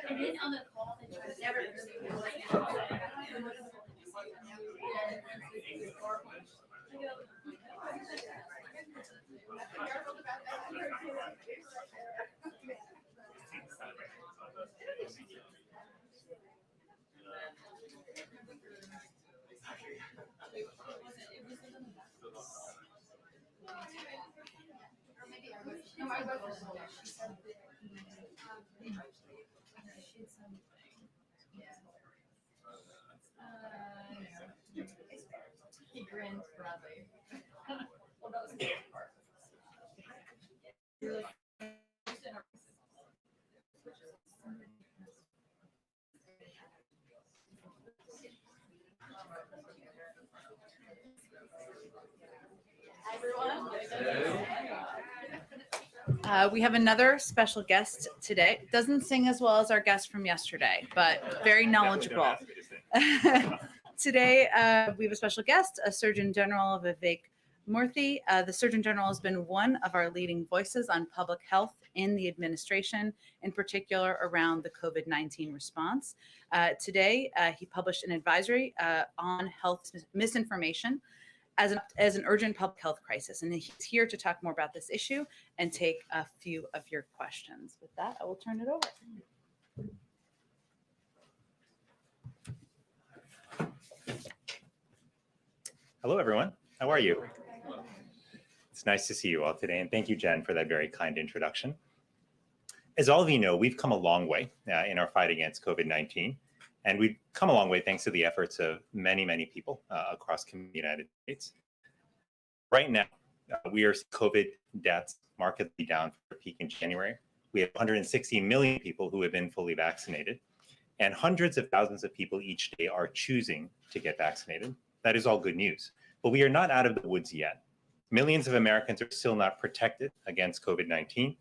And then on the call, they never he grinned broadly. Well, that was the best part. We have another special guest today. Doesn't sing as well as our guest from yesterday, but very knowledgeable. Today, we have a special guest, a Surgeon General Vivek Murthy. The Surgeon General has been one of our leading voices on public health in the administration, in particular around the COVID-19 response. Today, he published an advisory on health misinformation as an urgent public health crisis. And he's here to talk more about this issue and take a few of your questions. With that, I will turn it over. Hello, everyone. How are you? It's nice to see you all today. And thank you, Jen, for that very kind introduction. As all of you know, we've come a long way in our fight against COVID-19. And we've come a long way thanks to the efforts of many, many people across the United States. Right now, we are COVID deaths markedly down from the peak in January. We have 160 million people who have been fully vaccinated, and hundreds of thousands of people each day are choosing to get vaccinated. That is all good news. But we are not out of the woods yet. Millions of Americans are still not protected against COVID-19,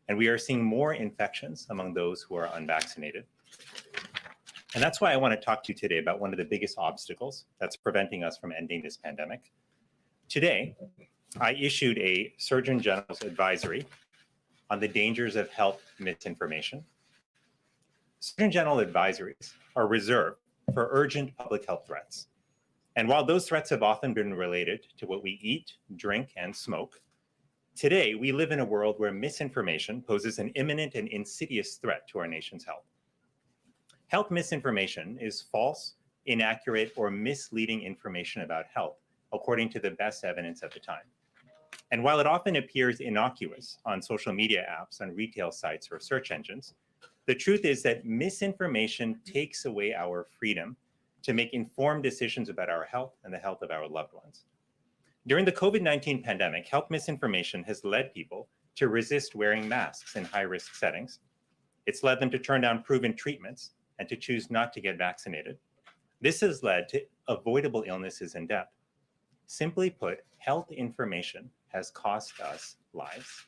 and we are seeing more infections among those who are unvaccinated. And that's why I want to talk to you today about one of the biggest obstacles that's preventing us from ending this pandemic. Today, I issued a Surgeon General's advisory on the dangers of health misinformation. Surgeon General advisories are reserved for urgent public health threats. And while those threats have often been related to what we eat, drink, and smoke, today we live in a world where misinformation poses an imminent and insidious threat to our nation's health. Health misinformation is false, inaccurate, or misleading information about health, according to the best evidence at the time. And while it often appears innocuous on social media apps, on retail sites, or search engines, the truth is that misinformation takes away our freedom to make informed decisions about our health and the health of our loved ones. During the COVID-19 pandemic, health misinformation has led people to resist wearing masks in high-risk settings. It's led them to turn down proven treatments and to choose not to get vaccinated. This has led to avoidable illnesses and death. Simply put, health information has cost us lives.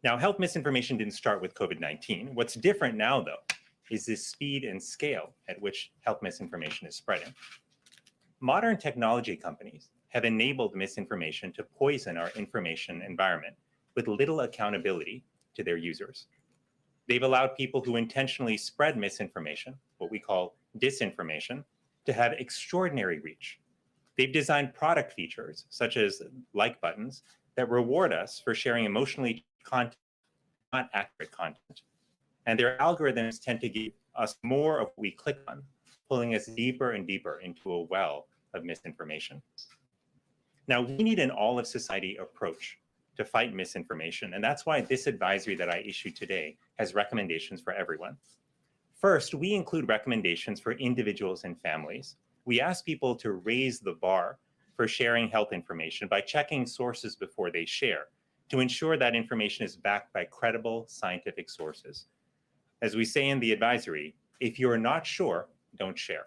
Now, health misinformation didn't start with COVID-19. What's different now, though, is the speed and scale at which health misinformation is spreading. Modern technology companies have enabled misinformation to poison our information environment with little accountability to their users. They've allowed people who intentionally spread misinformation, what we call disinformation, to have extraordinary reach. They've designed product features, such as like buttons, that reward us for sharing emotionally content, not accurate content. And their algorithms tend to give us more of what we click on, pulling us deeper and deeper into a well of misinformation. Now, we need an all-of-society approach to fight misinformation, and that's why this advisory that I issued today has recommendations for everyone. First, we include recommendations for individuals and families. We ask people to raise the bar for sharing health information by checking sources before they share, to ensure that information is backed by credible scientific sources. As we say in the advisory, if you're not sure, don't share.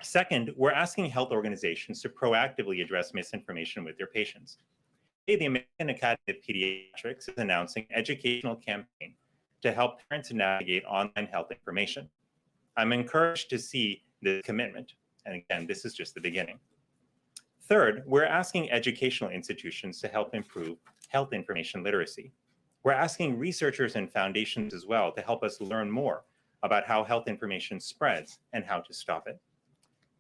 Second, we're asking health organizations to proactively address misinformation with their patients. Today, the American Academy of Pediatrics is announcing an educational campaign to help parents navigate online health information. I'm encouraged to see this commitment, and again, this is just the beginning. Third, we're asking educational institutions to help improve health information literacy. We're asking researchers and foundations as well to help us learn more about how health information spreads and how to stop it.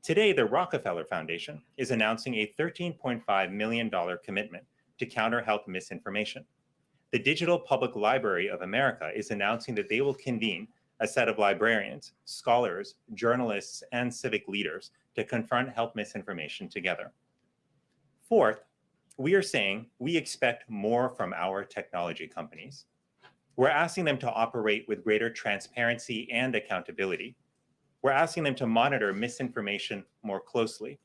Today, the Rockefeller Foundation is announcing a $13.5 million commitment to counter health misinformation. The Digital Public Library of America is announcing that they will convene a set of librarians, scholars, journalists, and civic leaders to confront health misinformation together. Fourth, we are saying we expect more from our technology companies. We're asking them to operate with greater transparency and accountability. We're asking them to monitor misinformation more closely.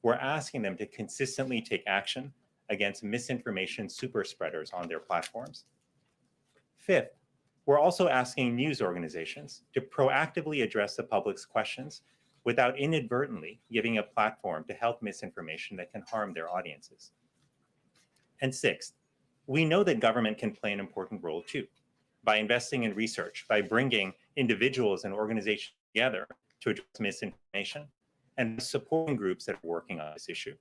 We're asking them to consistently take action against misinformation super spreaders on their platforms. Fifth, we're also asking news organizations to proactively address the public's questions without inadvertently giving a platform to health misinformation that can harm their audiences. And sixth, we know that government can play an important role too, by investing in research, by bringing individuals and organizations together to address misinformation, and supporting groups that are working on this issue.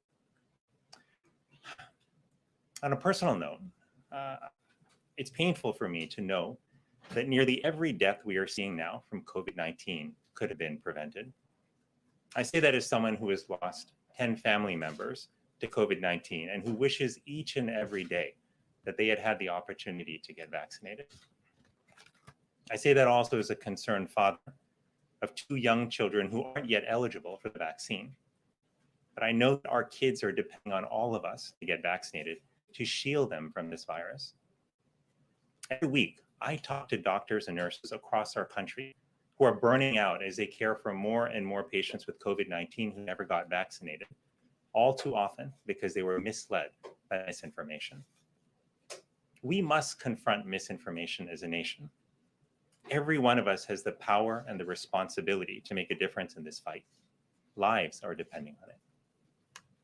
On a personal note, it's painful for me to know that nearly every death we are seeing now from COVID-19 could have been prevented. I say that as someone who has lost 10 family members to COVID-19 and who wishes each and every day that they had had the opportunity to get vaccinated. I say that also as a concerned father of 2 young children who aren't yet eligible for the vaccine. But I know that our kids are depending on all of us to get vaccinated to shield them from this virus. Every week, I talk to doctors and nurses across our country who are burning out as they care for more and more patients with COVID-19 who never got vaccinated, all too often because they were misled by misinformation. We must confront misinformation as a nation. Every one of us has the power and the responsibility to make a difference in this fight. Lives are depending on it.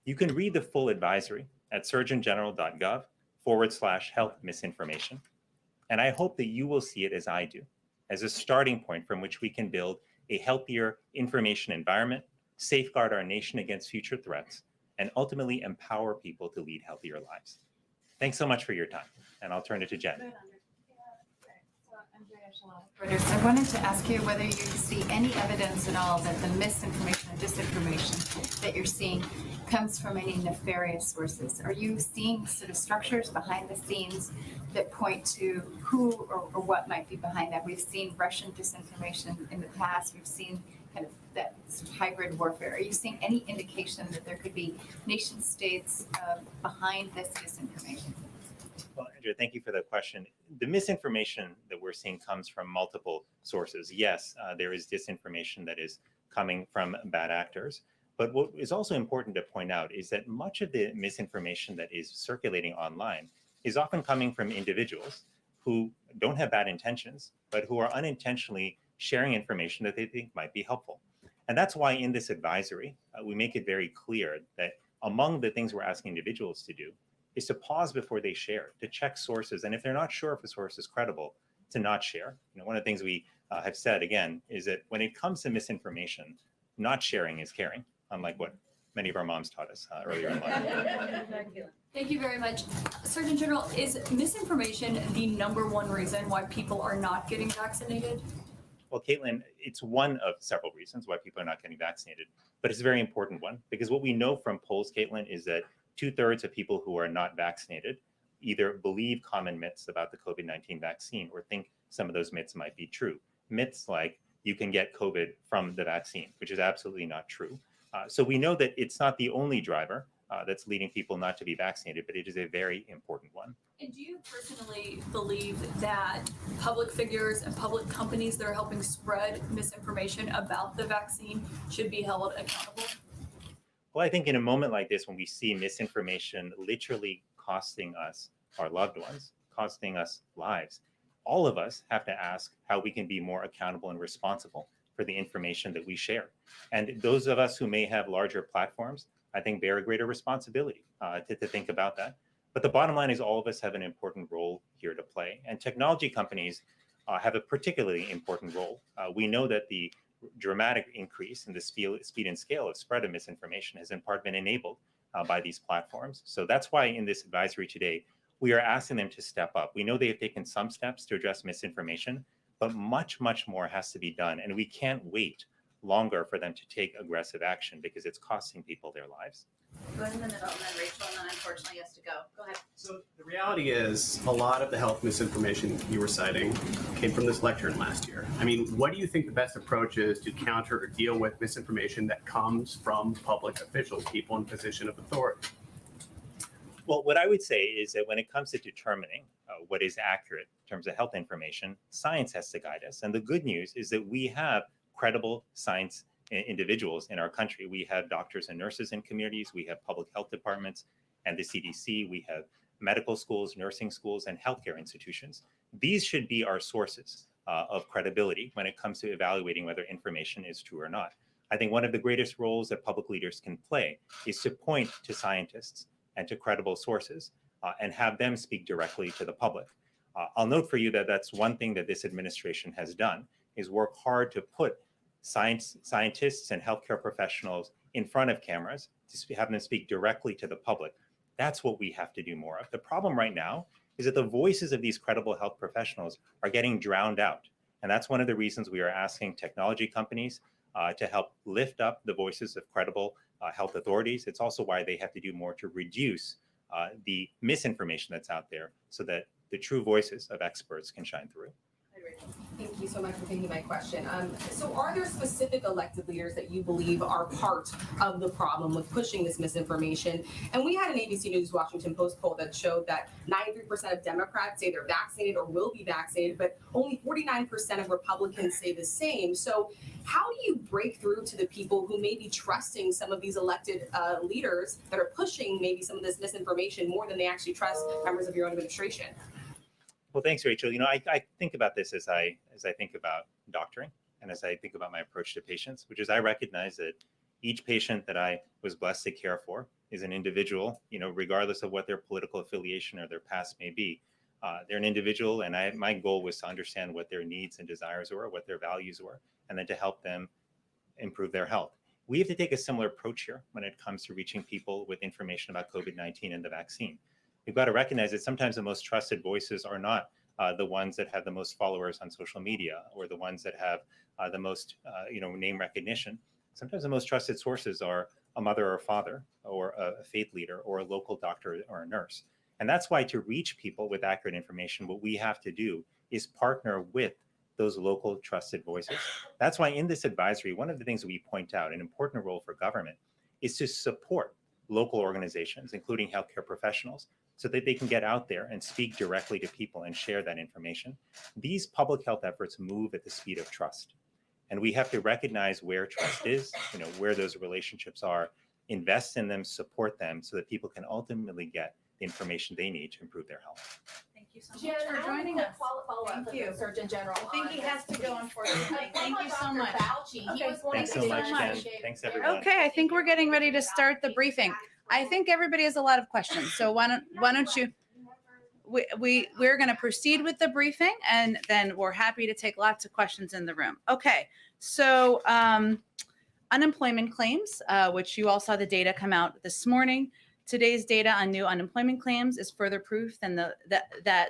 You can read the full advisory at surgeongeneral.gov/health misinformation. And I hope that you will see it as I do, as a starting point from which we can build a healthier information environment, safeguard our nation against future threats, and ultimately empower people to lead healthier lives. Thanks so much for your time, and I'll turn it to Jen. I wanted to ask you whether you see any evidence at all that the misinformation and disinformation that you're seeing comes from any nefarious sources. Are you seeing sort of structures behind the scenes that point to who or what might be behind that? We've seen Russian disinformation in the past. We've seen kind of that hybrid warfare. Are you seeing any indication that there could be nation states behind this disinformation? Well, Andrea, thank you for the question. The misinformation that we're seeing comes from multiple sources. Yes, there is disinformation that is coming from bad actors. But what is also important to point out is that much of the misinformation that is circulating online is often coming from individuals who don't have bad intentions, but who are unintentionally sharing information that they think might be helpful. And that's why in this advisory, we make it very clear that among the things we're asking individuals to do is to pause before they share, to check sources. And if they're not sure if a source is credible, to not share. One of the things we have said, again, is that when it comes to misinformation, not sharing is caring, unlike what many of our moms taught us earlier in life. Thank you very much. Surgeon General, is misinformation the #1 reason why people are not getting vaccinated? Well, Caitlin, it's one of several reasons why people are not getting vaccinated, but it's a very important one because what we know from polls, Caitlin, is that 2/3 of people who are not vaccinated either believe common myths about the COVID-19 vaccine or think some of those myths might be true. Myths like you can get COVID from the vaccine, which is absolutely not true. So we know that it's not the only driver that's leading people not to be vaccinated, but it is a very important one. And do you personally believe that public figures and public companies that are helping spread misinformation about the vaccine should be held accountable? Well, I think in a moment like this, when we see misinformation literally costing us our loved ones, costing us lives, all of us have to ask how we can be more accountable and responsible for the information that we share. And those of us who may have larger platforms, I think bear a greater responsibility to think about that. But the bottom line is all of us have an important role here to play. And technology companies have a particularly important role. We know that the dramatic increase in the speed and scale of spread of misinformation has in part been enabled by these platforms. So that's why in this advisory today, we are asking them to step up. We know they have taken some steps to address misinformation, but much, much more has to be done. And we can't wait longer for them to take aggressive action because it's costing people their lives. Go ahead in the middle, and then Rachel, and then unfortunately has to go. Go ahead. So the reality is a lot of the health misinformation you were citing came from this lectern last year. I mean, what do you think the best approach is to counter or deal with misinformation that comes from public officials, people in position of authority? Well, what I would say is that when it comes to determining what is accurate in terms of health information, science has to guide us. And the good news is that we have credible science individuals in our country. We have doctors and nurses in communities. We have public health departments and the CDC. We have medical schools, nursing schools, and healthcare institutions. These should be our sources of credibility when it comes to evaluating whether information is true or not. I think one of the greatest roles that public leaders can play is to point to scientists and to credible sources and have them speak directly to the public. I'll note for you that that's one thing that this administration has done, is work hard to put scientists and healthcare professionals in front of cameras to have them speak directly to the public. That's what we have to do more of. The problem right now is that the voices of these credible health professionals are getting drowned out. And that's one of the reasons we are asking technology companies to help lift up the voices of credible health authorities. It's also why they have to do more to reduce the misinformation that's out there so that the true voices of experts can shine through. Thank you so much for taking my question. So are there specific elected leaders that you believe are part of the problem with pushing this misinformation? And we had an ABC News Washington Post poll that showed that 93% of Democrats say they're vaccinated or will be vaccinated, but only 49% of Republicans say the same. So how do you break through to the people who may be trusting some of these elected leaders that are pushing maybe some of this misinformation more than they actually trust members of your own administration? Well, thanks, Rachel. You know, I think about this as I think about doctoring and as I think about my approach to patients, which is I recognize that each patient that I was blessed to care for is an individual, you know, regardless of what their political affiliation or their past may be. They're an individual, and my goal was to understand what their needs and desires were, what their values were, and then to help them improve their health. We have to take a similar approach here when it comes to reaching people with information about COVID-19 and the vaccine. We've got to recognize that sometimes the most trusted voices are not the ones that have the most followers on social media or the ones that have the most name recognition. Sometimes the most trusted sources are a mother or a father or a faith leader or a local doctor or a nurse. And that's why to reach people with accurate information, what we have to do is partner with those local trusted voices. That's why in this advisory, one of the things that we point out, an important role for government, is to support local organizations, including healthcare professionals, so that they can get out there and speak directly to people and share that information. These public health efforts move at the speed of trust. And we have to recognize where trust is, where those relationships are, invest in them, support them, so that people can ultimately get the information they need to improve their health. Thank you so much for joining us. Follow-up Thank you. Surgeon General. I think he has to go, unfortunately. Thank you so much. Okay. Thanks so much, Jen. Thanks, everyone. Okay, I think we're getting ready to start the briefing. I think everybody has a lot of questions, so why don't you? We're going to proceed with the briefing, and then we're happy to take lots of questions in the room. Okay, so unemployment claims, which you all saw the data come out this morning. Today's data on new unemployment claims is further proof that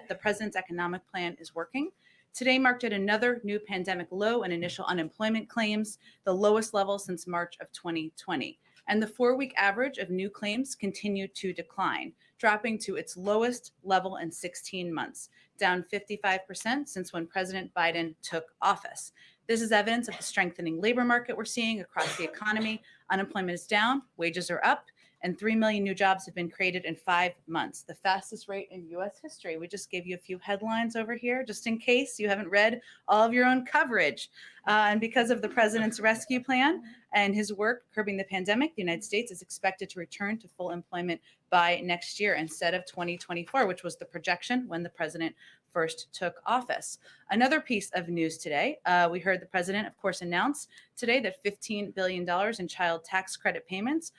the president's economic plan is working. Today marked yet another new pandemic low in initial unemployment claims, the lowest level since March of 2020. And the 4-week average of new claims continued to decline, dropping to its lowest level in 16 months, down 55% since when President Biden took office. This is evidence of the strengthening labor market we're seeing across the economy. Unemployment is down, wages are up, and 3 million new jobs have been created in 5 months, the fastest rate in U.S. history. We just gave you a few headlines over here, just in case you haven't read all of your own coverage. And because of the president's rescue plan and his work curbing the pandemic, the United States is expected to return to full employment by next year instead of 2024, which was the projection when the president first took office. Another piece of news today, we heard the president, of course, announce today that $15 billion in child tax credit payments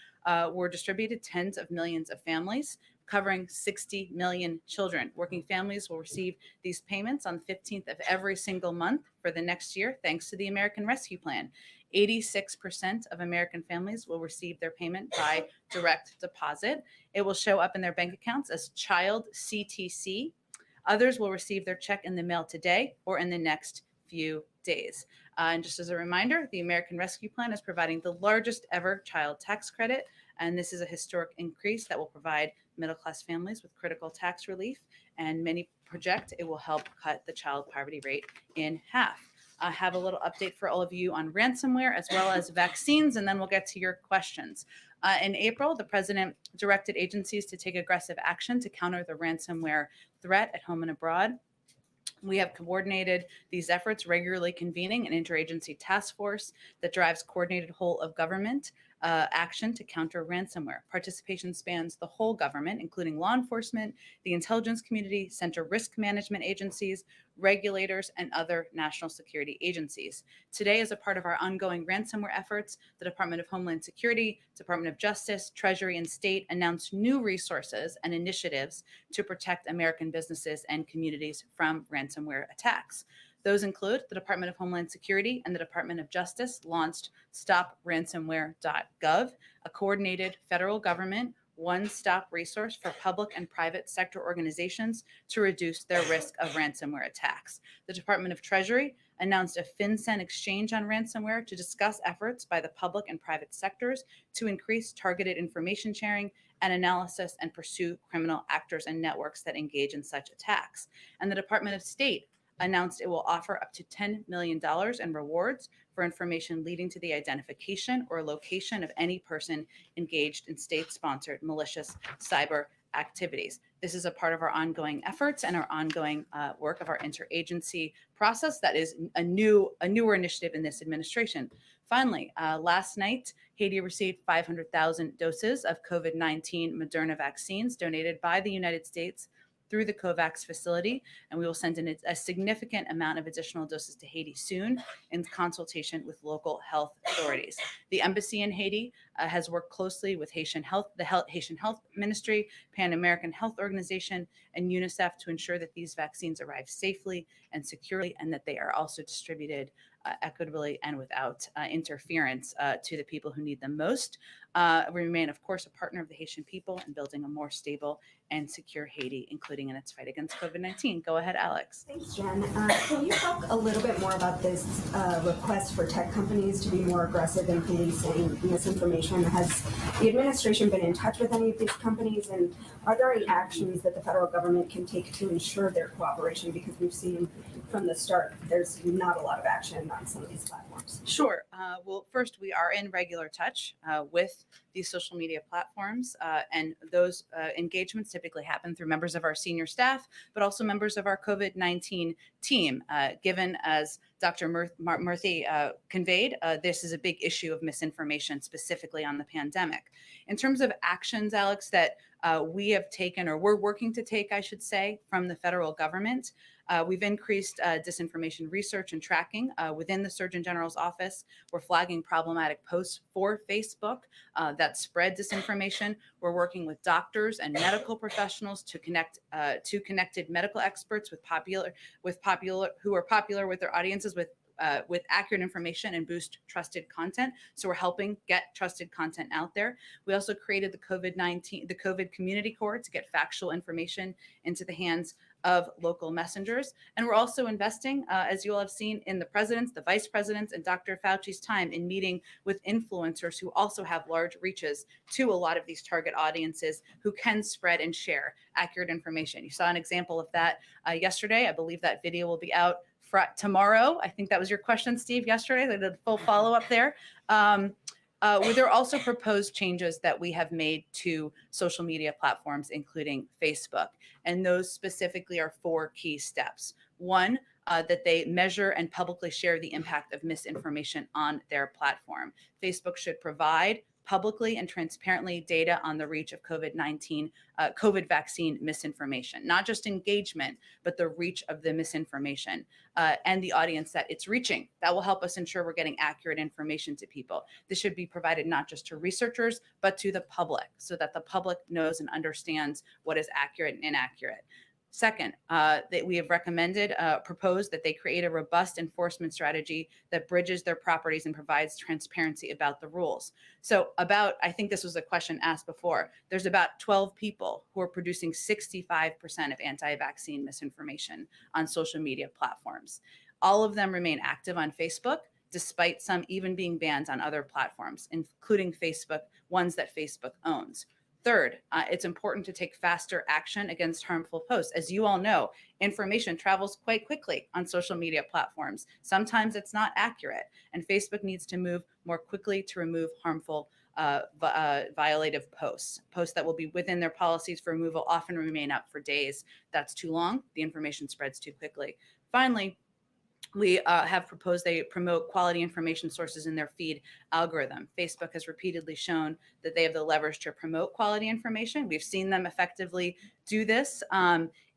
were distributed to tens of millions of families, covering 60 million children. Working families will receive these payments on the 15th of every single month for the next year, thanks to the American Rescue Plan. 86% of American families will receive their payment by direct deposit. It will show up in their bank accounts as child CTC. Others will receive their check in the mail today or in the next few days. And just as a reminder, the American Rescue Plan is providing the largest ever child tax credit. And this is a historic increase that will provide middle-class families with critical tax relief. And many project it will help cut the child poverty rate in half. I have a little update for all of you on ransomware as well as vaccines, and then we'll get to your questions. In April, the president directed agencies to take aggressive action to counter the ransomware threat at home and abroad. We have coordinated these efforts, regularly convening an interagency task force that drives coordinated whole of government action to counter ransomware. Participation spans the whole government, including law enforcement, the intelligence community, center risk management agencies, regulators, and other national security agencies. Today, as a part of our ongoing ransomware efforts, the Department of Homeland Security, Department of Justice, Treasury, and State announced new resources and initiatives to protect American businesses and communities from ransomware attacks. Those include the Department of Homeland Security and the Department of Justice launched stopransomware.gov, a coordinated federal government one-stop resource for public and private sector organizations to reduce their risk of ransomware attacks. The Department of Treasury announced a FinCEN exchange on ransomware to discuss efforts by the public and private sectors to increase targeted information sharing and analysis and pursue criminal actors and networks that engage in such attacks. And the Department of State announced it will offer up to $10 million in rewards for information leading to the identification or location of any person engaged in state-sponsored malicious cyber activities. This is a part of our ongoing efforts and our ongoing work of our interagency process that is a newer initiative in this administration. Finally, last night, Haiti received 500,000 doses of COVID-19 Moderna vaccines donated by the United States through the COVAX facility, and we will send in a significant amount of additional doses to Haiti soon in consultation with local health authorities. The embassy in Haiti has worked closely with Haitian Health Ministry, Pan American Health Organization, and UNICEF to ensure that these vaccines arrive safely and securely, and that they are also distributed equitably and without interference to the people who need them most. We remain, of course, a partner of the Haitian people in building a more stable and secure Haiti, including in its fight against COVID-19. Go ahead, Alex. Thanks, Jen. Can you talk a little bit more about this request for tech companies to be more aggressive in policing misinformation? Has the administration been in touch with any of these companies, and are there any actions that the federal government can take to ensure their cooperation? Because we've seen from the start there's not a lot of action on some of these platforms. Sure. Well, first, we are in regular touch with these social media platforms, and those engagements typically happen through members of our senior staff, but also members of our COVID-19 team. Given, as Dr. Murthy conveyed, this is a big issue of misinformation, specifically on the pandemic. In terms of actions, Alex, that we have taken, or we're working to take, I should say, from the federal government, we've increased disinformation research and tracking within the Surgeon General's office. We're flagging problematic posts for Facebook that spread disinformation. We're working with doctors and medical professionals to connect to connected medical experts who are popular with their audiences with accurate information and boost trusted content. So we're helping get trusted content out there. We also created the COVID Community Corps to get factual information into the hands of local messengers. And we're also investing, as you all have seen, in the president's, the vice president's, and Dr. Fauci's time in meeting with influencers who also have large reaches to a lot of these target audiences who can spread and share accurate information. You saw an example of that yesterday. I believe that video will be out tomorrow. I think that was your question, Steve, yesterday. I did a full follow-up there. There are also proposed changes that we have made to social media platforms, including Facebook. And those specifically are 4 key steps. One, that they measure and publicly share the impact of misinformation on their platform. Facebook should provide publicly and transparently data on the reach of COVID vaccine misinformation, not just engagement, but the reach of the misinformation and the audience that it's reaching. That will help us ensure we're getting accurate information to people. This should be provided not just to researchers, but to the public, so that the public knows and understands what is accurate and inaccurate. Second, that we have proposed that they create a robust enforcement strategy that bridges their properties and provides transparency about the rules. So I think this was a question asked before, there's about 12 people who are producing 65% of anti-vaccine misinformation on social media platforms. All of them remain active on Facebook, despite some even being banned on other platforms, including Facebook, ones that Facebook owns. Third, it's important to take faster action against harmful posts. As you all know, information travels quite quickly on social media platforms. Sometimes it's not accurate, and Facebook needs to move more quickly to remove harmful violative posts. Posts that will be within their policies for removal often remain up for days. That's too long. The information spreads too quickly. Finally, we have proposed they promote quality information sources in their feed algorithm. Facebook has repeatedly shown that they have the leverage to promote quality information. We've seen them effectively do this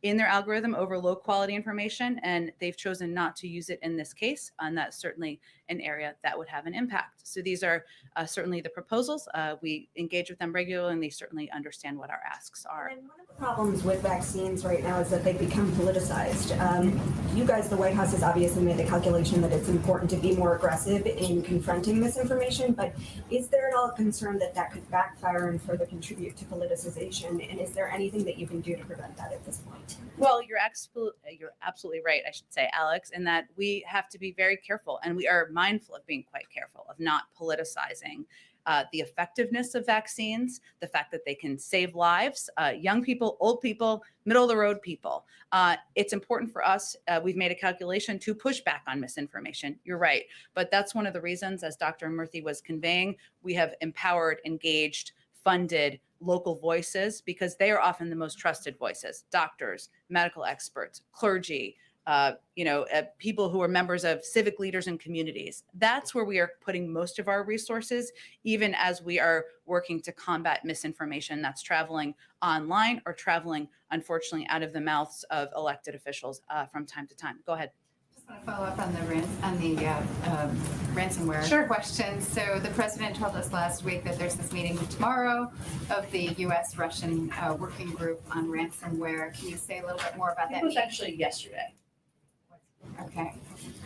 in their algorithm over low quality information, and they've chosen not to use it in this case. And that's certainly an area that would have an impact. So these are certainly the proposals. We engage with them regularly, and they certainly understand what our asks are. And one of the problems with vaccines right now is that they become politicized. You guys, the White House has obviously made the calculation that it's important to be more aggressive in confronting misinformation, but is there at all a concern that that could backfire and further contribute to politicization? And is there anything that you can do to prevent that at this point? Well, you're absolutely right, I should say, Alex, in that we have to be very careful, and we are mindful of being quite careful of not politicizing the effectiveness of vaccines, the fact that they can save lives, young people, old people, middle of the road people. It's important for us, we've made a calculation to push back on misinformation. You're right. But that's one of the reasons, as Dr. Murthy was conveying, we have empowered, engaged, funded local voices because they are often the most trusted voices: doctors, medical experts, clergy, people who are members of civic leaders and communities. That's where we are putting most of our resources, even as we are working to combat misinformation that's traveling online or traveling, unfortunately, out of the mouths of elected officials from time to time. Go ahead. I want to follow up on the ransomware question. So the president told us last week that there's this meeting tomorrow of the U.S.-Russian working group on ransomware. Can you say a little bit more about that? It was actually yesterday. Okay.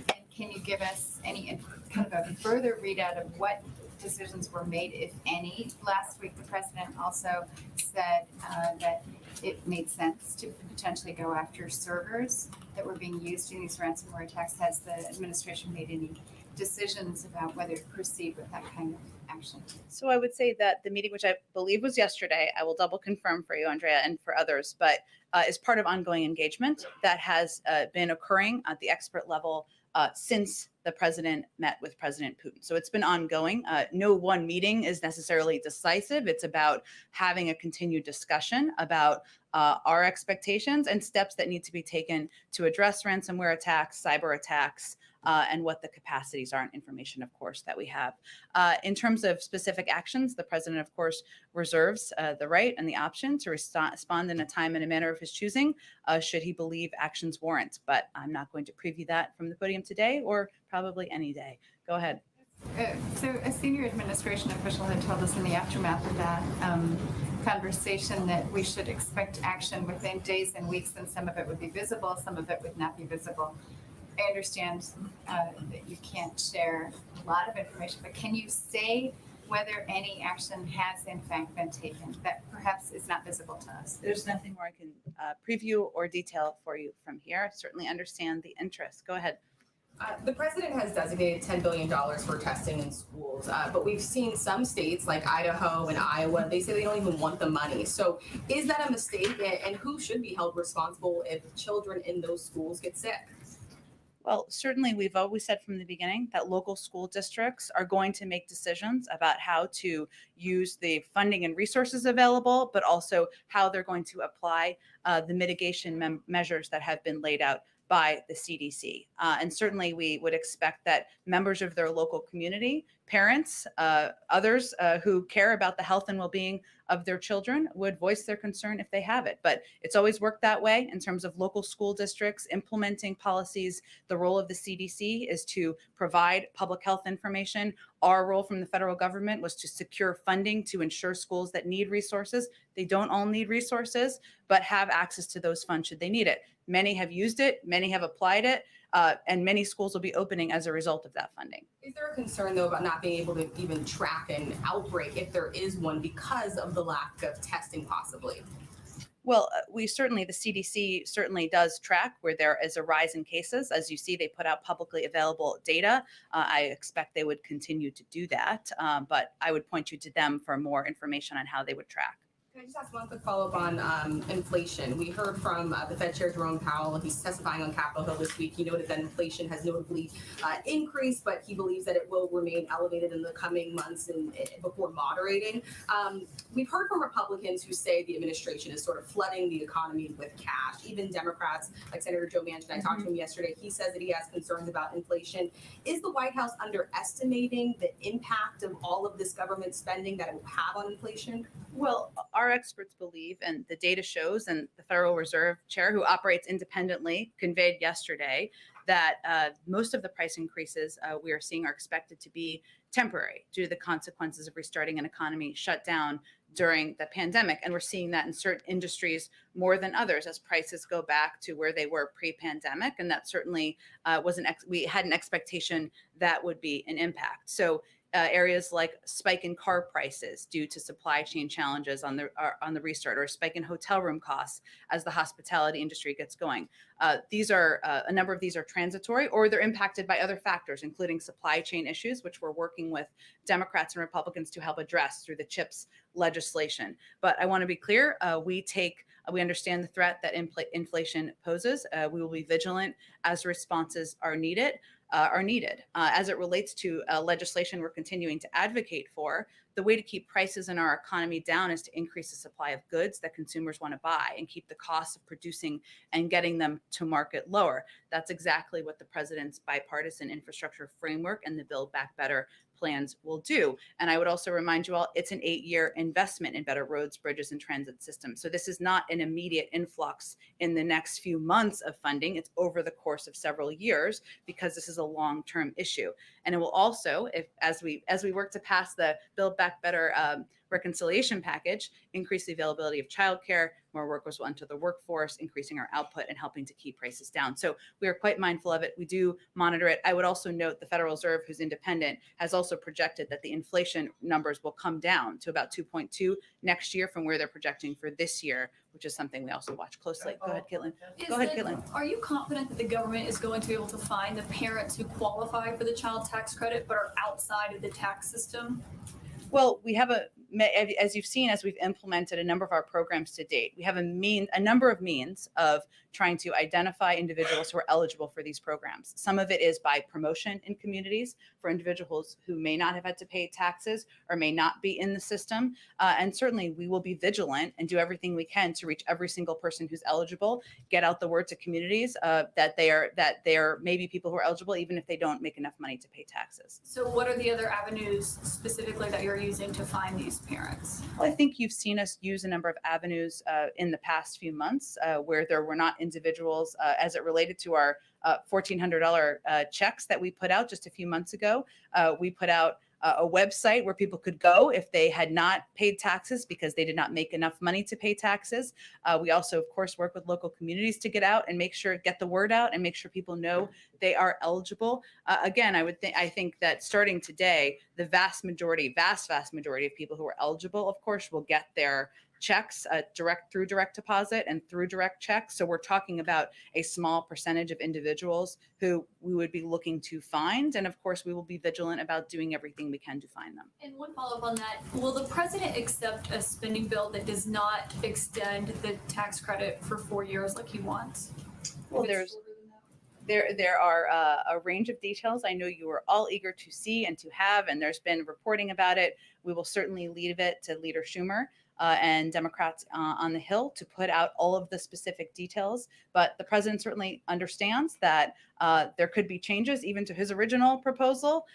And can you give us any kind of a further readout of what decisions were made, if any? Last week, the president also said that it made sense to potentially go after servers that were being used in these ransomware attacks. Has the administration made any decisions about whether to proceed with that kind of action? So I would say that the meeting, which I believe was yesterday, I will double confirm for you, Andrea, and for others, but is part of ongoing engagement that has been occurring at the expert level since the president met with President Putin. So it's been ongoing. No one meeting is necessarily decisive. It's about having a continued discussion about our expectations and steps that need to be taken to address ransomware attacks, cyber attacks, and what the capacities are and information, of course, that we have. In terms of specific actions, the president, of course, reserves the right and the option to respond in a time and a manner of his choosing, should he believe actions warrant. But I'm not going to preview that from the podium today or probably any day. Go ahead. So a senior administration official had told us in the aftermath of that conversation that we should expect action within days and weeks, and some of it would be visible, some of it would not be visible. I understand that you can't share a lot of information, but can you say whether any action has in fact been taken that perhaps is not visible to us? There's nothing more I can preview or detail for you from here. I certainly understand the interest. Go ahead. The president has designated $10 billion for testing in schools, but we've seen some states like Idaho and Iowa, they say they don't even want the money. So is that a mistake, and who should be held responsible if children in those schools get sick? Well, certainly we've always said from the beginning that local school districts are going to make decisions about how to use the funding and resources available, but also how they're going to apply the mitigation measures that have been laid out by the CDC. And certainly we would expect that members of their local community, parents, others who care about the health and well-being of their children would voice their concern if they have it. But it's always worked that way in terms of local school districts implementing policies. The role of the CDC is to provide public health information. Our role from the federal government was to secure funding to ensure schools that need resources. They don't all need resources, but have access to those funds should they need it. Many have used it, many have applied it, and many schools will be opening as a result of that funding. Is there a concern, though, about not being able to even track an outbreak if there is one because of the lack of testing, possibly? Well, the CDC certainly does track where there is a rise in cases. As you see, they put out publicly available data. I expect they would continue to do that, but I would point you to them for more information on how they would track. Can I just ask one quick follow-up on inflation? We heard from the Fed Chair Jerome Powell. He's testifying on Capitol Hill this week. He noted that inflation has notably increased, but he believes that it will remain elevated in the coming months and before moderating. We've heard from Republicans who say the administration is sort of flooding the economy with cash. Even Democrats, like Senator Joe Manchin, I talked to him yesterday. He says that he has concerns about inflation. Is the White House underestimating the impact of all of this government spending that it will have on inflation? Well, our experts believe, and the data shows, and the Federal Reserve Chair, who operates independently, conveyed yesterday that most of the price increases we are seeing are expected to be temporary due to the consequences of restarting an economy shut down during the pandemic. And we're seeing that in certain industries more than others as prices go back to where they were pre-pandemic. And that certainly we had an expectation that would be an impact. So areas like spike in car prices due to supply chain challenges on the restart, or a spike in hotel room costs as the hospitality industry gets going. A number of these are transitory, or they're impacted by other factors, including supply chain issues, which we're working with Democrats and Republicans to help address through the CHIPS legislation. But I want to be clear, we understand the threat that inflation poses. We will be vigilant as responses are needed. As it relates to legislation we're continuing to advocate for, the way to keep prices in our economy down is to increase the supply of goods that consumers want to buy and keep the cost of producing and getting them to market lower. That's exactly what the president's bipartisan infrastructure framework and the Build Back Better plans will do. And I would also remind you all, it's an 8-year investment in better roads, bridges, and transit systems. So this is not an immediate influx in the next few months of funding. It's over the course of several years, because this is a long-term issue. And it will also, as we work to pass the Build Back Better reconciliation package, increase the availability of childcare, more workers will enter the workforce, increasing our output and helping to keep prices down. So we are quite mindful of it. We do monitor it. I would also note the Federal Reserve, who's independent, has also projected that the inflation numbers will come down to about 2.2 next year from where they're projecting for this year, which is something we also watch closely. Go ahead, Caitlin. Caitlin. Are you confident that the government is going to be able to find the parents who qualify for the child tax credit but are outside of the tax system? Well, we have as you've seen, as we've implemented a number of our programs to date, we have a number of means of trying to identify individuals who are eligible for these programs. Some of it is by promotion in communities for individuals who may not have had to pay taxes or may not be in the system. And certainly we will be vigilant and do everything we can to reach every single person who's eligible, get out the word to communities that there may be people who are eligible, even if they don't make enough money to pay taxes. So what are the other avenues specifically that you're using to find these parents? Well, I think you've seen us use a number of avenues in the past few months where there were not individuals as it related to our $1,400 checks that we put out just a few months ago. We put out a website where people could go if they had not paid taxes because they did not make enough money to pay taxes. We also, of course, work with local communities to get the word out and make sure people know they are eligible. Again, I think that starting today, the vast majority of people who are eligible, of course, will get their checks through direct deposit and through direct checks. So we're talking about a small percentage of individuals who we would be looking to find. And of course, we will be vigilant about doing everything we can to find them. And one follow-up on that, will the president accept a spending bill that does not extend the tax credit for 4 years like he wants? Well, there are a range of details I know you are all eager to see and to have, and there's been reporting about it. We will certainly leave it to Leader Schumer and Democrats on the Hill to put out all of the specific details. But the president certainly understands that there could be changes even to his original proposal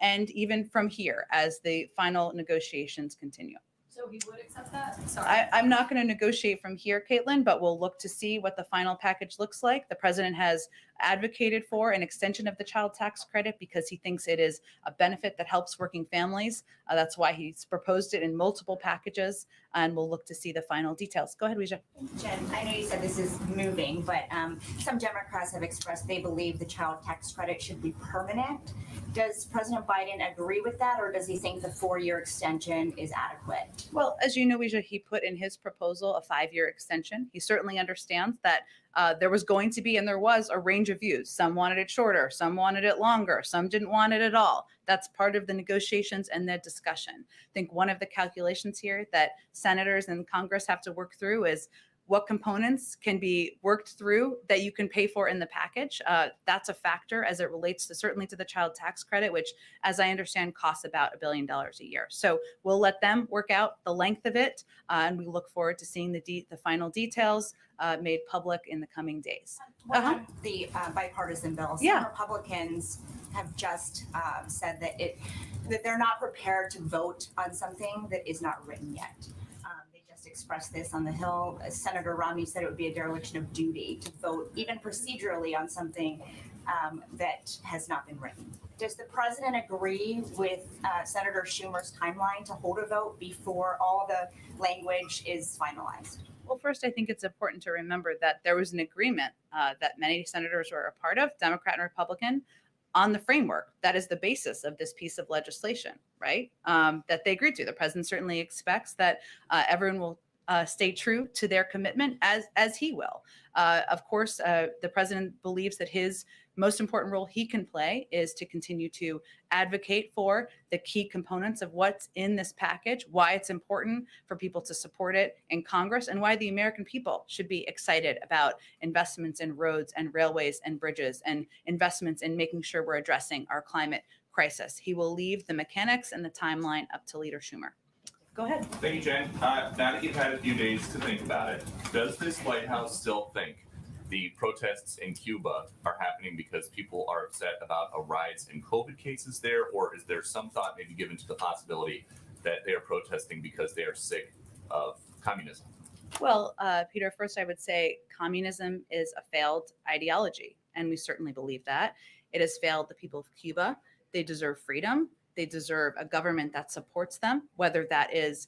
and even from here as the final negotiations continue. So he would accept that? Sorry. I'm not going to negotiate from here, Caitlin, but we'll look to see what the final package looks like. The president has advocated for an extension of the child tax credit because he thinks it is a benefit that helps working families. That's why he's proposed it in multiple packages, and we'll look to see the final details. Go ahead, Weijia. Jen, I know you said this is moving, but some Democrats have expressed they believe the child tax credit should be permanent. Does President Biden agree with that, or does he think the 4-year extension is adequate? Well, as you know, Weijia, he put in his proposal a 5-year extension. He certainly understands that there was going to be, and there was, a range of views. Some wanted it shorter, some wanted it longer, some didn't want it at all. That's part of the negotiations and the discussion. I think one of the calculations here that senators and Congress have to work through is what components can be worked through that you can pay for in the package. That's a factor as it relates to certainly to the child tax credit, which, as I understand, costs about $1 billion a year. So we'll let them work out the length of it, and we look forward to seeing the final details made public in the coming days. On the bipartisan bill, some Yeah. Republicans have just said that they're not prepared to vote on something that is not written yet. They just expressed this on the Hill. Senator Romney said it would be a dereliction of duty to vote even procedurally on something that has not been written. Does the president agree with Senator Schumer's timeline to hold a vote before all the language is finalized? Well, first, I think it's important to remember that there was an agreement that many senators were a part of, Democrat and Republican, on the framework. That is the basis of this piece of legislation, right? That they agreed to. The president certainly expects that everyone will stay true to their commitment, as he will. Of course, the president believes that his most important role he can play is to continue to advocate for the key components of what's in this package, why it's important for people to support it in Congress, and why the American people should be excited about investments in roads and railways and bridges and investments in making sure we're addressing our climate crisis. He will leave the mechanics and the timeline up to Leader Schumer. Go ahead. Thank you, Jen. Now that you've had a few days to think about it, does this White House still think the protests in Cuba are happening because people are upset about a rise in COVID cases there, or is there some thought maybe given to the possibility that they are protesting because they are sick of communism? Well, Peter, first I would say communism is a failed ideology, and we certainly believe that. It has failed the people of Cuba. They deserve freedom. They deserve a government that supports them, whether that is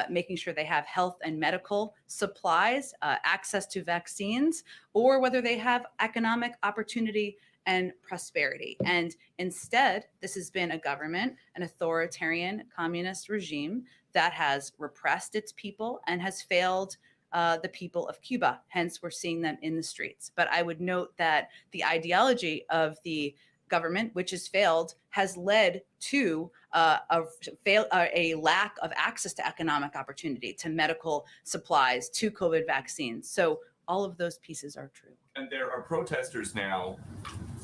making sure they have health and medical supplies, access to vaccines, or whether they have economic opportunity and prosperity. And instead, this has been a government, an authoritarian communist regime that has repressed its people and has failed the people of Cuba. Hence, we're seeing them in the streets. But I would note that the ideology of the government, which has failed, has led to a lack of access to economic opportunity, to medical supplies, to COVID vaccines. So all of those pieces are true. And there are protesters now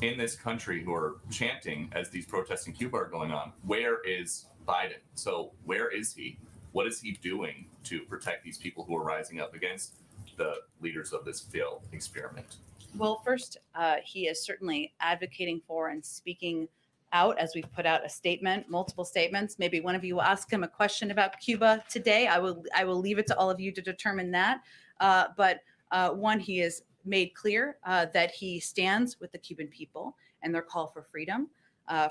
in this country who are chanting as these protests in Cuba are going on, where is Biden? So where is he? What is he doing to protect these people who are rising up against the leaders of this failed experiment? Well, first, he is certainly advocating for and speaking out as we've put out a statement, multiple statements. Maybe one of you will ask him a question about Cuba today. I will leave it to all of you to determine that. But one, he has made clear that he stands with the Cuban people and their call for freedom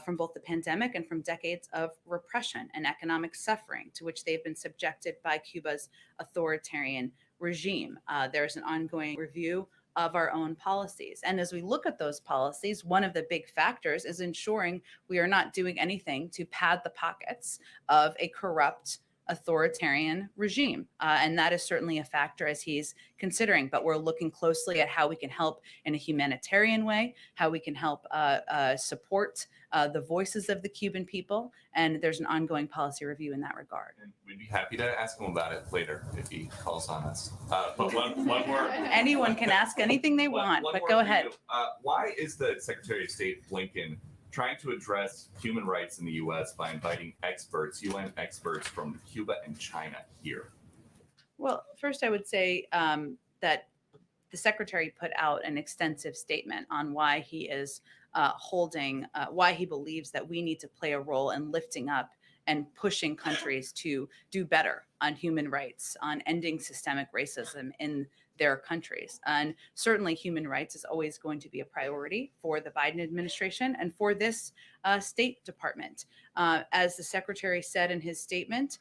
from both the pandemic and from decades of repression and economic suffering to which they've been subjected by Cuba's authoritarian regime. There's an ongoing review of our own policies. And as we look at those policies, one of the big factors is ensuring we are not doing anything to pad the pockets of a corrupt authoritarian regime. And that is certainly a factor as he's considering, but we're looking closely at how we can help in a humanitarian way, how we can help support the voices of the Cuban people. And there's an ongoing policy review in that regard. And we'd be happy to ask him about it later if he calls on us. But one more. Anyone can ask anything they want, one but more go for ahead. you. Why is the Secretary of State Blinken trying to address human rights in the U.S. by inviting experts, UN experts from Cuba and China here? Well, first, I would say that the secretary put out an extensive statement on why he is why he believes that we need to play a role in lifting up and pushing countries to do better on human rights, on ending systemic racism in their countries. And certainly human rights is always going to be a priority for the Biden administration and for this State Department. As the secretary said in his statement,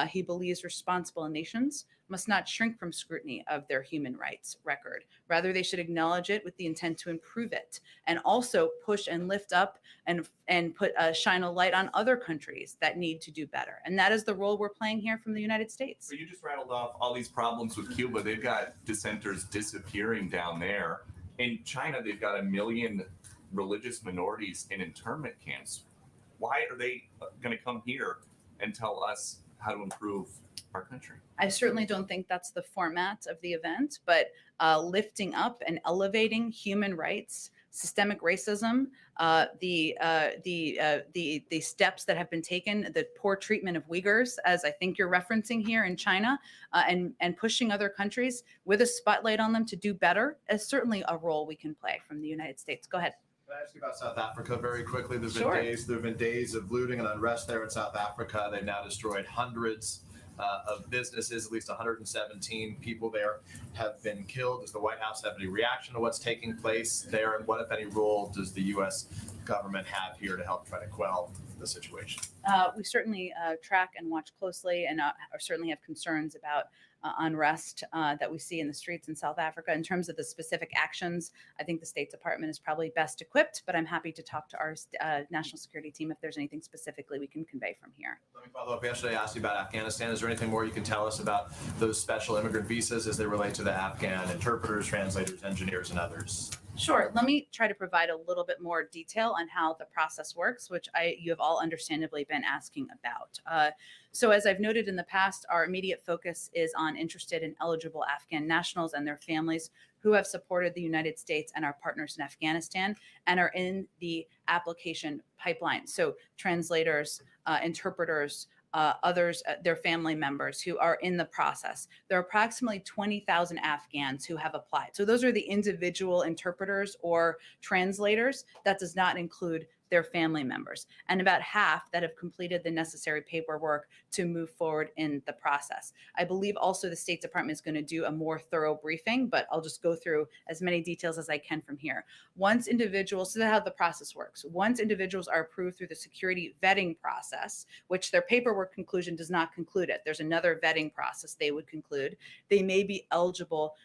he believes responsible nations must not shrink from scrutiny of their human rights record. Rather, they should acknowledge it with the intent to improve it, and also push and lift up and put shine a light on other countries that need to do better. And that is the role we're playing here from the United States. So you just rattled off all these problems with Cuba. They've got dissenters disappearing down there. In China, they've got 1 million religious minorities in internment camps. Why are they going to come here and tell us how to improve our country? I certainly don't think that's the format of the event, but lifting up and elevating human rights, systemic racism, the steps that have been taken, the poor treatment of Uyghurs, as I think you're referencing here in China, and pushing other countries with a spotlight on them to do better is certainly a role we can play from the United States. Go ahead. Can I ask you about South Africa very quickly? There Sure. have been days of looting and unrest there in South Africa. They've now destroyed hundreds of businesses. At least 117 people there have been killed. Does the White House have any reaction to what's taking place there? And what, if any, role does the U.S. government have here to help try to quell the situation? We certainly track and watch closely, and certainly have concerns about unrest that we see in the streets in South Africa. In terms of the specific actions, I think the State Department is probably best equipped, but I'm happy to talk to our national security team if there's anything specifically we can convey from here. Let me follow up. Yesterday, I asked you about Afghanistan. Is there anything more you can tell us about those special immigrant visas as they relate to the Afghan interpreters, translators, engineers, and others? Sure. Let me try to provide a little bit more detail on how the process works, which you have all understandably been asking about. So as I've noted in the past, our immediate focus is on interested and eligible Afghan nationals and their families who have supported the United States and our partners in Afghanistan and are in the application pipeline. So translators, interpreters, others, their family members who are in the process. There are approximately 20,000 Afghans who have applied. So those are the individual interpreters or translators. That does not include their family members, and about half that have completed the necessary paperwork to move forward in the process. I believe also the State Department is going to do a more thorough briefing, but I'll just go through as many details as I can from here. Once individuals, so that's how the process works. Once individuals are approved through the security vetting process, which their paperwork conclusion does not conclude it. There's another vetting process they would conclude. They may be eligible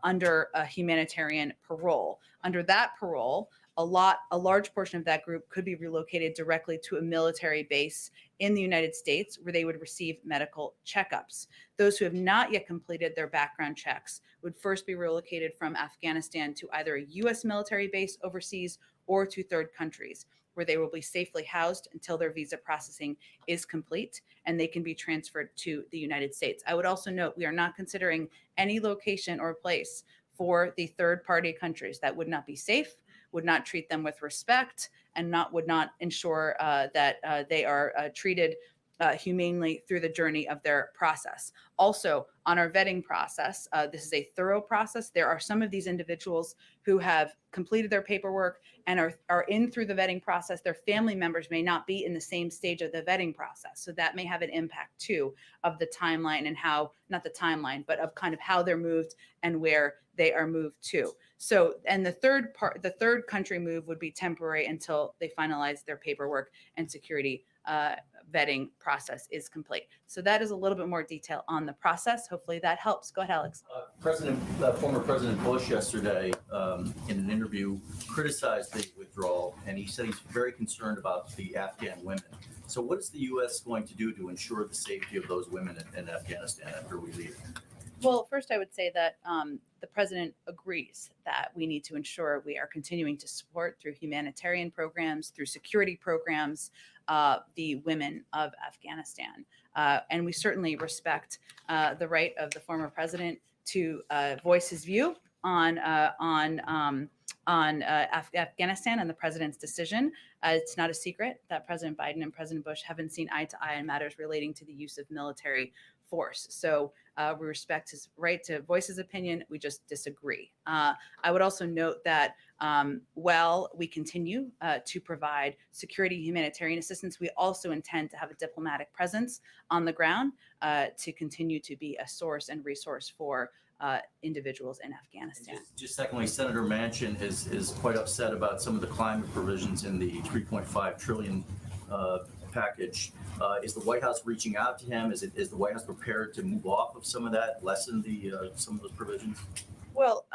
under a humanitarian parole. Under that parole, a large portion of that group could be relocated directly to a military base in the United States where they would receive medical checkups. Those who have not yet completed their background checks would first be relocated from Afghanistan to either a U.S. military base overseas or to third countries, where they will be safely housed until their visa processing is complete and they can be transferred to the United States. I would also note we are not considering any location or place for the third-party countries that would not be safe, would not treat them with respect, and would not ensure that they are treated humanely through the journey of their process. Also, on our vetting process, this is a thorough process. There are some of these individuals who have completed their paperwork and are in through the vetting process. Their family members may not be in the same stage of the vetting process. So that may have an impact too of the timeline and how, not the timeline, but of kind of how they're moved and where they are moved to. So, and the third country move would be temporary until they finalize their paperwork and security vetting process is complete. So that is a little bit more detail on the process. Hopefully that helps. Go ahead, Alex. Former President Bush yesterday in an interview criticized the withdrawal, and he said he's very concerned about the Afghan women. So what is the U.S. going to do to ensure the safety of those women in Afghanistan after we leave? Well, first, I would say that the president agrees that we need to ensure we are continuing to support through humanitarian programs, through security programs, the women of Afghanistan. And we certainly respect the right of the former president to voice his view on Afghanistan and the president's decision. It's not a secret that President Biden and President Bush haven't seen eye to eye on matters relating to the use of military force. So we respect his right to voice his opinion. We just disagree. I would also note that while we continue to provide security humanitarian assistance, we also intend to have a diplomatic presence on the ground to continue to be a source and resource for individuals in Afghanistan. Just secondly, Senator Manchin is quite upset about some of the climate provisions in the 3.5 trillion package. Is the White House reaching out to him? Is the White House prepared to move off of some of that, lessen some of those provisions? Well,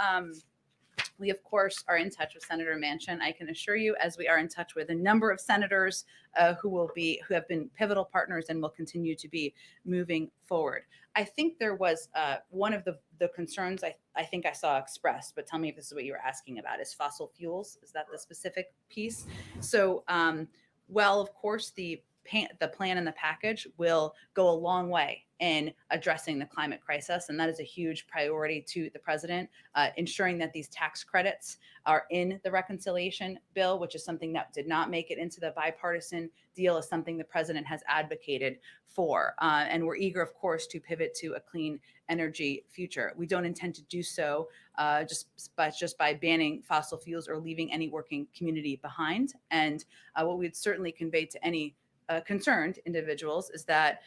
we of course are in touch with Senator Manchin. I can assure you, as we are in touch with a number of senators who have been pivotal partners and will continue to be moving forward. I think there was one of the concerns I think I saw expressed, but tell me if this is what you were asking about, is fossil fuels. Is that the specific piece? So, well, of course, the plan and the package will go a long way in addressing the climate crisis, and that is a huge priority to the president. Ensuring that these tax credits are in the reconciliation bill, which is something that did not make it into the bipartisan deal, is something the president has advocated for. And we're eager, of course, to pivot to a clean energy future. We don't intend to do so just by banning fossil fuels or leaving any working community behind. And what we'd certainly convey to any concerned individuals is that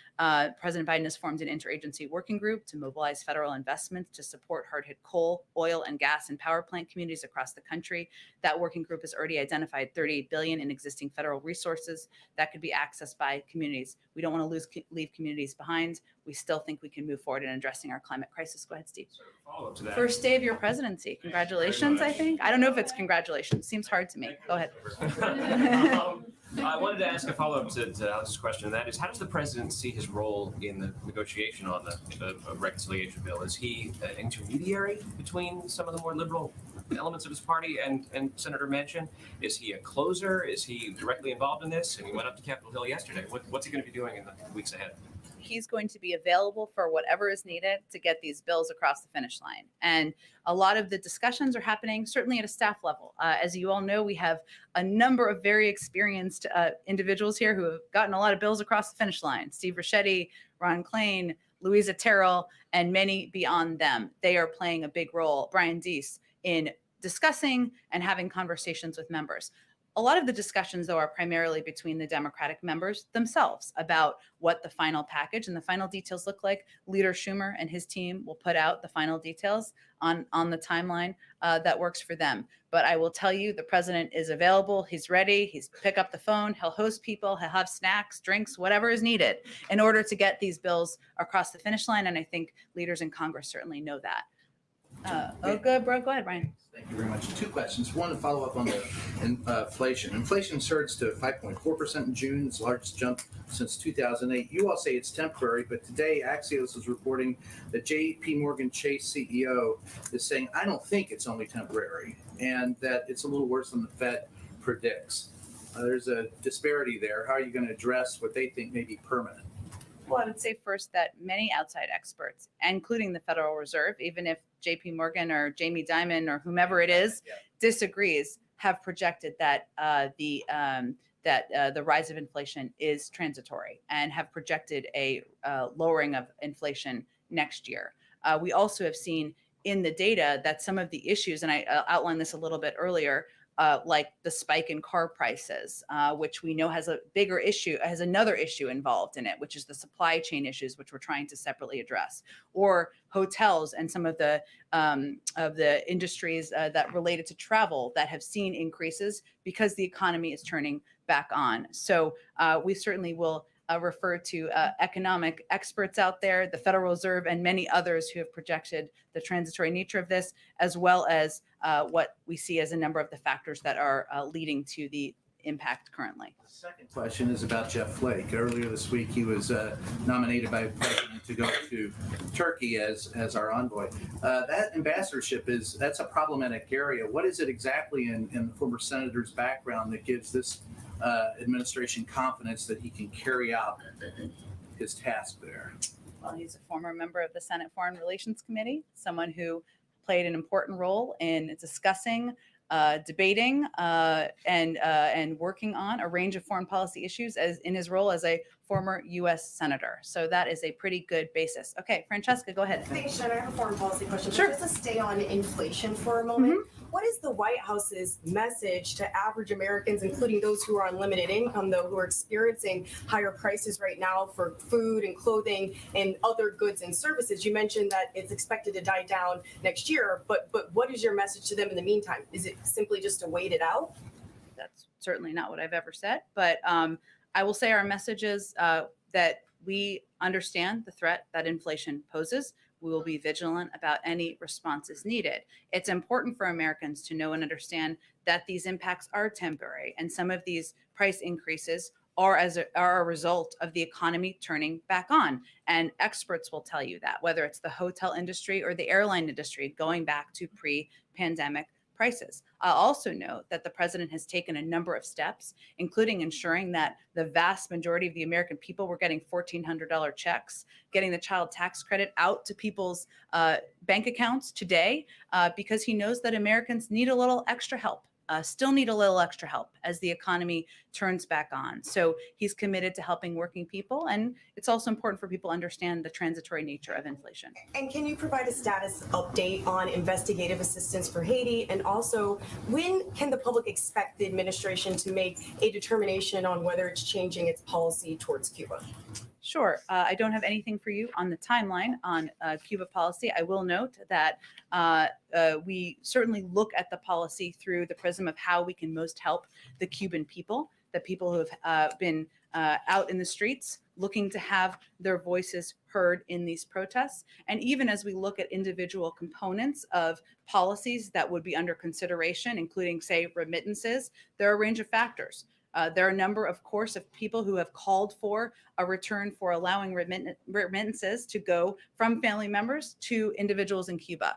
President Biden has formed an interagency working group to mobilize federal investments to support hard-hit coal, oil, and gas and power plant communities across the country. That working group has already identified $38 billion in existing federal resources that could be accessed by communities. We don't want to leave communities behind. We still think we can move forward in addressing our climate crisis. Go ahead, Steve. So follow up to that. First day of your presidency. Congratulations, I think. I don't know if it's congratulations. Seems hard to me. Go ahead. I wanted to ask a follow-up to Alex's question, and that is, how does the president see his role in the negotiation on the reconciliation bill? Is he an intermediary between some of the more liberal elements of his party and Senator Manchin? Is he a closer? Is he directly involved in this? And he went up to Capitol Hill yesterday. What's he going to be doing in the weeks ahead? He's going to be available for whatever is needed to get these bills across the finish line. And a lot of the discussions are happening certainly at a staff level. As you all know, we have a number of very experienced individuals here who have gotten a lot of bills across the finish line. Steve Ricchetti, Ron Klain, Louisa Terrell, and many beyond them. They are playing a big role, Brian Deese, in discussing and having conversations with members. A lot of the discussions, though, are primarily between the Democratic members themselves about what the final package and the final details look like. Leader Schumer and his team will put out the final details on the timeline that works for them. But I will tell you, the president is available. He's ready. He's pick up the phone. He'll host people. He'll have snacks, drinks, whatever is needed in order to get these bills across the finish line. And I think leaders in Congress certainly know that. Good, bro. Go ahead, Brian. Thank you very much. Two questions. One, to follow up on the inflation. Inflation surged to 5.4% in June. It's the largest jump since 2008. You all say it's temporary, but today Axios is reporting that J.P. Morgan Chase CEO is saying, I don't think it's only temporary, and that it's a little worse than the Fed predicts. There's a disparity there. How are you going to address what they think may be permanent? Well, I would say first that many outside experts, including the Federal Reserve, even if JP Morgan or Jamie Dimon or whomever it is disagrees, have projected that the rise of inflation is transitory and have projected a lowering of inflation next year. We also have seen in the data that some of the issues, and I outlined this a little bit earlier, like the spike in car prices, which we know has a bigger issue, has another issue involved in it, which is the supply chain issues, which we're trying to separately address, or hotels and some of the industries that related to travel that have seen increases because the economy is turning back on. So we certainly will refer to economic experts out there, the Federal Reserve, and many others who have projected the transitory nature of this, as well as what we see as a number of the factors that are leading to the impact currently. The second question is about Jeff Flake. Earlier this week, he was nominated by the president to go to Turkey as our envoy. That ambassadorship that's a problematic area. What is it exactly in the former senator's background that gives this administration confidence that he can carry out his task there? Well, he's a former member of the Senate Foreign Relations Committee, someone who played an important role in discussing debating and working on a range of foreign policy issues as in his role as a former U.S. senator. So that is a pretty good basis. Okay, Francesca, go ahead. Thanks, Jen. I have a foreign policy question. Sure. But just to stay on inflation for a moment, what is the White House's message to average Americans, including those who are on limited income, though, who are experiencing higher prices right now for food and clothing and other goods and services? You mentioned that it's expected to die down next year, but what is your message to them in the meantime? Is it simply just to wait it out? That's certainly not what I've ever said, but I will say our message is that we understand the threat that inflation poses. We will be vigilant about any responses needed. It's important for Americans to know and understand that these impacts are temporary, and some of these price increases are a result of the economy turning back on. And experts will tell you that, whether it's the hotel industry or the airline industry, going back to pre-pandemic prices. I'll also note that the president has taken a number of steps, including ensuring that the vast majority of the American people were getting $1,400 checks, getting the child tax credit out to people's bank accounts today, because he knows that Americans need a little extra help. Still need a little extra help as the economy turns back on. So he's committed to helping working people. And it's also important for people to understand the transitory nature of inflation. And can you provide a status update on investigative assistance for Haiti? And also, when can the public expect the administration to make a determination on whether it's changing its policy towards Cuba? Sure. I don't have anything for you on the timeline on Cuba policy. I will note that we certainly look at the policy through the prism of how we can most help the Cuban people, the people who have been out in the streets looking to have their voices heard in these protests. And even as we look at individual components of policies that would be under consideration, including, say, remittances, there are a range of factors. There are a number, of course, of people who have called for a return for allowing remittances to go from family members to individuals in Cuba.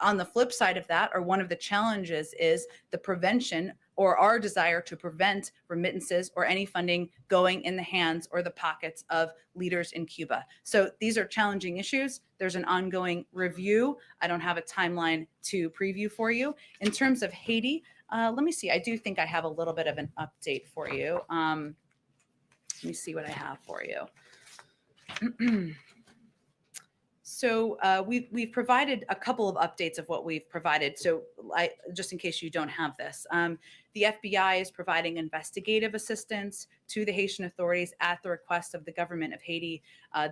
On the flip side of that, or one of the challenges, is the prevention or our desire to prevent remittances or any funding going in the hands or the pockets of leaders in Cuba. So these are challenging issues. There's an ongoing review. I don't have a timeline to preview for you. In terms of Haiti, let me see. I do think I have a little bit of an update for you. Let me see what I have for you. So we've provided a couple of updates of what we've provided. So just in case you don't have this, the FBI is providing investigative assistance to the Haitian authorities at the request of the government of Haiti.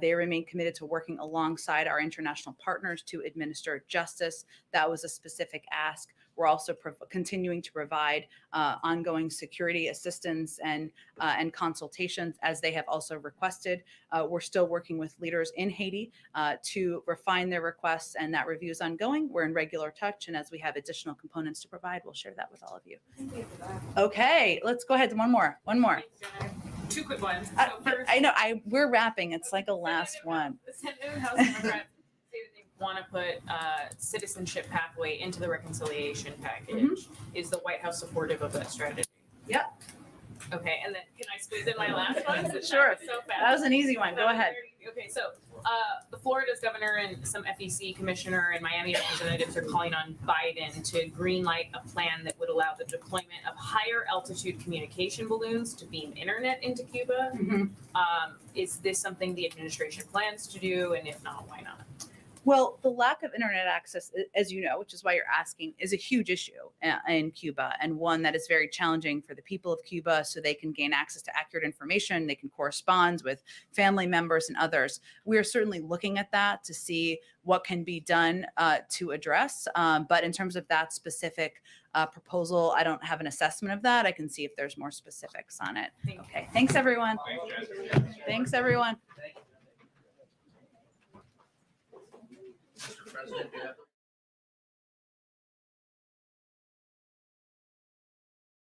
They remain committed to working alongside our international partners to administer justice. That was a specific ask. We're also continuing to provide ongoing security assistance and consultations as they have also requested. We're still working with leaders in Haiti to refine their requests, and that review is ongoing. We're in regular touch, and as we have additional components to provide, we'll share that with all of you. Okay, let's go ahead. One more. Two quick ones. I know we're wrapping. It's like a last one. Senate and House Democrats say that they want to put citizenship pathway into the reconciliation package. Is the White House supportive of that strategy? Yep. Okay, and then can I squeeze in my last one? Sure. So fast. That was an easy one. Go ahead. Okay, so the Florida's governor and some FEC commissioner and Miami representatives are calling on Biden to greenlight a plan that would allow the deployment of higher altitude communication balloons to beam internet into Cuba. Is this something the administration plans to do? And if not, why not? Well, the lack of internet access, as you know, which is why you're asking, is a huge issue in Cuba, and one that is very challenging for the people of Cuba so they can gain access to accurate information, they can correspond with family members and others. We are certainly looking at that to see what can be done to address. But in terms of that specific proposal, I don't have an assessment of that. I can see if there's more specifics on it. Okay. Thanks, everyone. Thanks, everyone. Mr. President,